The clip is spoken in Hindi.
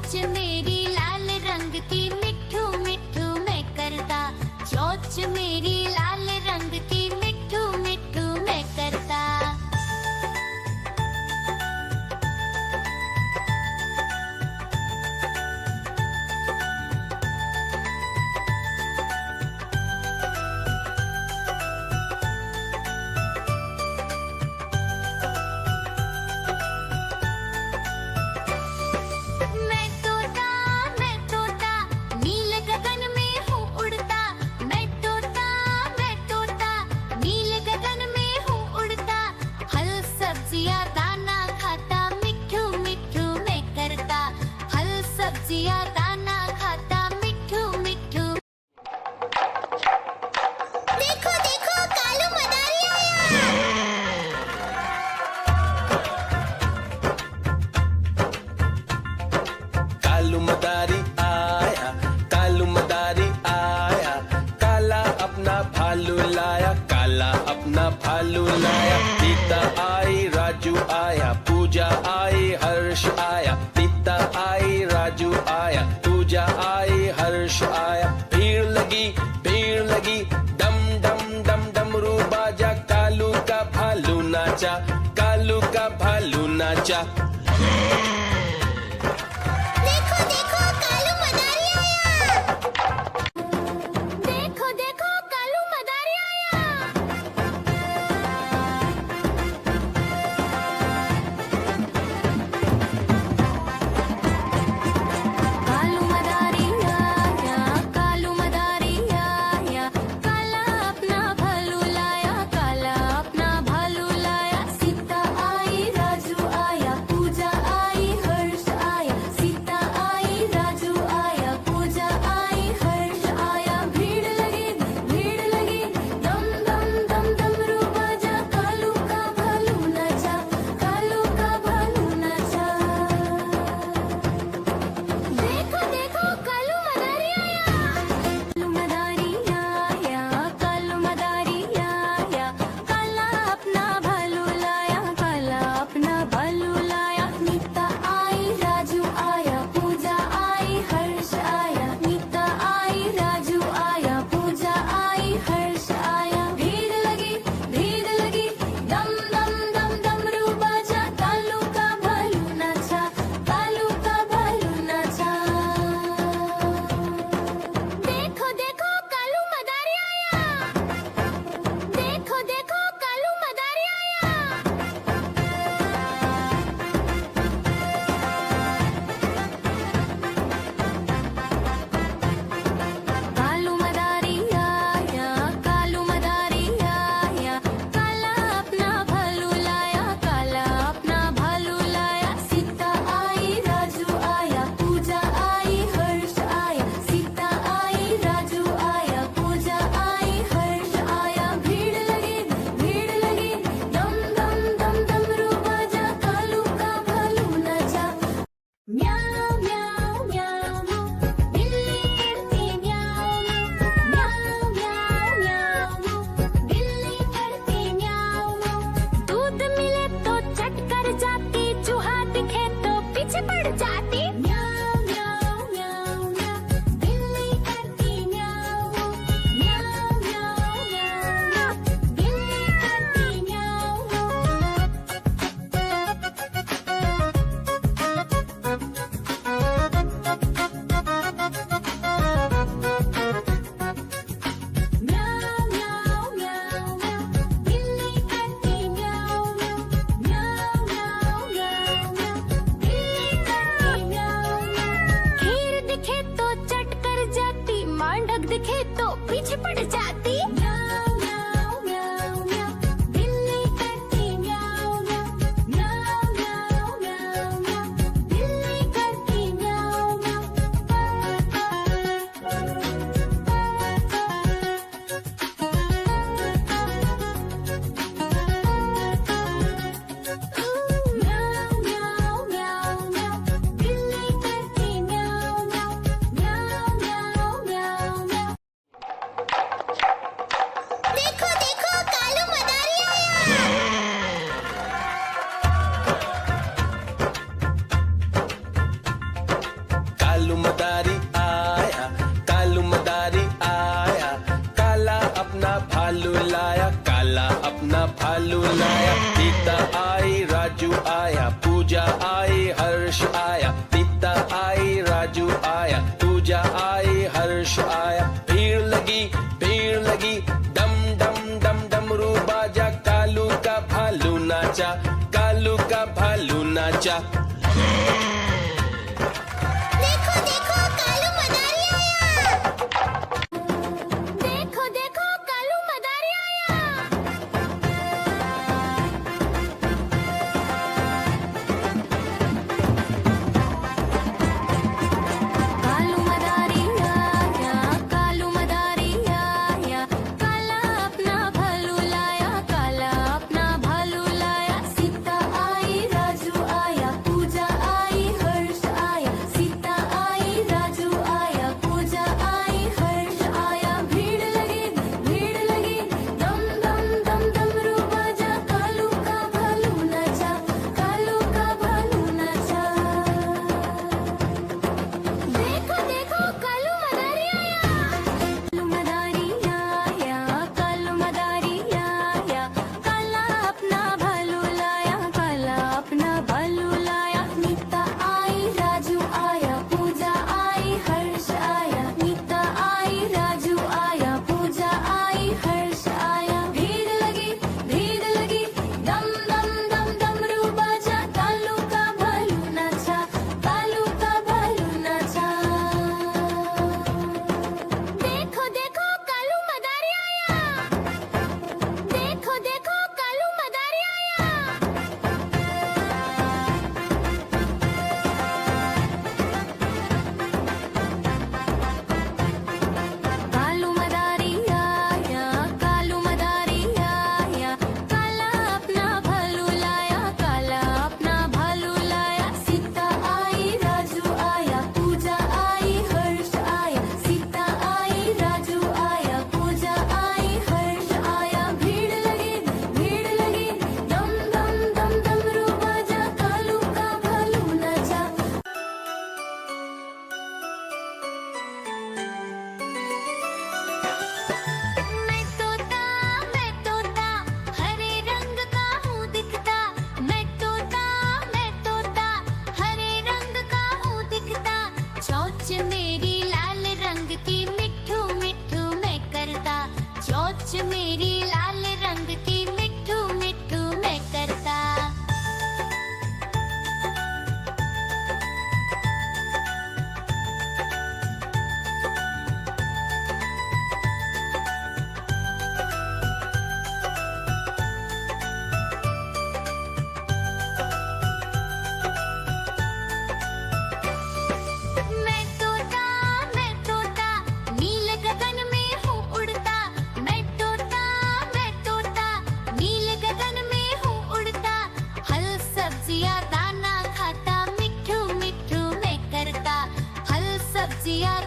चोच मेरी लाल रंग की मिठू मिठू मैं करता, चोच मेरी लाल रंग की मिठू मिठू मैं करता। मैं तोता नील गगन में हूँ उड़ता, मैं तोता नील गगन में हूँ उड़ता। फल सब्जियाँ दाना खाता, मिठू मिठू मैं करता, फल सब्जियाँ दाना खाता, मिठू मिठू। देखो देखो कालू मदारी आया। कालू मदारी आया, कालू मदारी आया, काला अपना भालू लाया, काला अपना भालू लाया। सीता आई, राजू आया, पूजा आई, हर्ष आया। सीता आई, राजू आया, पूजा आई, हर्ष आया। भीड़ लगी, डम डम डम डमरू बाजा, कालू का भालू नाचा, कालू का भालू नाचा। देखो देखो कालू मदारी आया। देखो देखो कालू मदारी आया। कालू मदारी आया, कालू मदारी आया, काला अपना भालू लाया, काला अपना भालू लाया। सीता आई, राजू आया, पूजा आई, हर्ष आया। सीता आई, राजू आया, पूजा आई, हर्ष आया। भीड़ लगी, दम दम दम डमरू बाजा, कालू का भालू नाचा, कालू का भालू नाचा। देखो देखो कालू मदारी आया, कालू मदारी आया, काला अपना भालू लाया, काला अपना भालू लाया। नीता आई, राजू आया, पूजा आई, हर्ष आया। नीता आई, राजू आया, पूजा आई, हर्ष आया। भीड़ लगी, दम दम दम डमरू बाजा, कालू का भालू नाचा, कालू का भालू नाचा। देखो देखो कालू मदारी आया। देखो देखो कालू मदारी आया। कालू मदारी आया, कालू मदारी आया, काला अपना भालू लाया, काला अपना भालू लाया। सीता आई, राजू आया, पूजा आई, हर्ष आया। सीता आई, राजू आया, पूजा आई, हर्ष आया। भीड़ लगी, दम दम दम डमरू बाजा, कालू का भालू नाचा। म्याऊ म्याऊ म्याऊ, बिल्ली करती म्याऊ म्याऊ म्याऊ म्याऊ, बिल्ली करती म्याऊ। दूध मिले तो चट कर जाती, चूहा दिखे तो पीछे पड़ जाती। म्याऊ म्याऊ म्याऊ म्याऊ, बिल्ली करती म्याऊ म्याऊ म्याऊ म्याऊ, बिल्ली करती म्याऊ। म्याऊ म्याऊ म्याऊ म्याऊ, बिल्ली करती म्याऊ म्याऊ म्याऊ म्याऊ म्याऊ म्याऊ, बिल्ली करती आया, पूजा आई, हर्ष आया, पिता आई, राजू आया, पूजा आई, हर्ष आया। भीड़ लगी, डम डम डम डमरू बाजा, कालू का भालू नाचा, कालू का भालू नाचा। देखो देखो कालू मदारी आया। देखो देखो कालू मदारी आया। कालू मदारी आया, कालू मदारी आया, काला अपना भालू लाया, काला अपना भालू लाया। सीता आई, राजू आया, पूजा आई, हर्ष आया, सीता आई, राजू आया, पूजा आई, हर्ष आया। भीड़ लगी, दम दम दम डमरू बाजा, कालू का भालू नाचा, कालू का भालू नाचा। देखो देखो कालू मदारी आया। कालू मदारी आया, कालू मदारी आया, काला अपना भालू लाया, काला अपना भालू लाया। नीता आई, राजू आया, पूजा आई, हर्ष आया, नीता आई, राजू आया, पूजा आई, हर्ष आया। भीड़ लगी, दम दम दम डमरू बाजा, कालू का भालू नाचा, कालू का भालू नाचा। देखो देखो कालू मदारी आया। देखो देखो कालू मदारी आया। कालू मदारी आया, कालू मदारी आया, काला अपना भालू लाया, काला अपना भालू लाया। सीता आई, राजू आया, पूजा आई, हर्ष आया, सीता आई, राजू आया, पूजा आई, हर्ष आया। भीड़ लगी, दम दम दम डमरू बाजा, कालू का भालू नाचा। मैं तोता हरे रंग का हूँ दिखता। मैं तोता हरे रंग का हूँ दिखता। चोंच मेरी लाल रंग की, मिट्ठू मिट्ठू मैं करता। चोंच मेरी लाल रंग की, मिट्ठू मिट्ठू मैं करता। मैं तोता नील गगन में हूँ उड़ता। मैं तोता नील गगन में हूँ उड़ता। फल सब्जियाँ दाना खाता, मिट्ठू मिट्ठू मैं करता। फल सब्जियाँ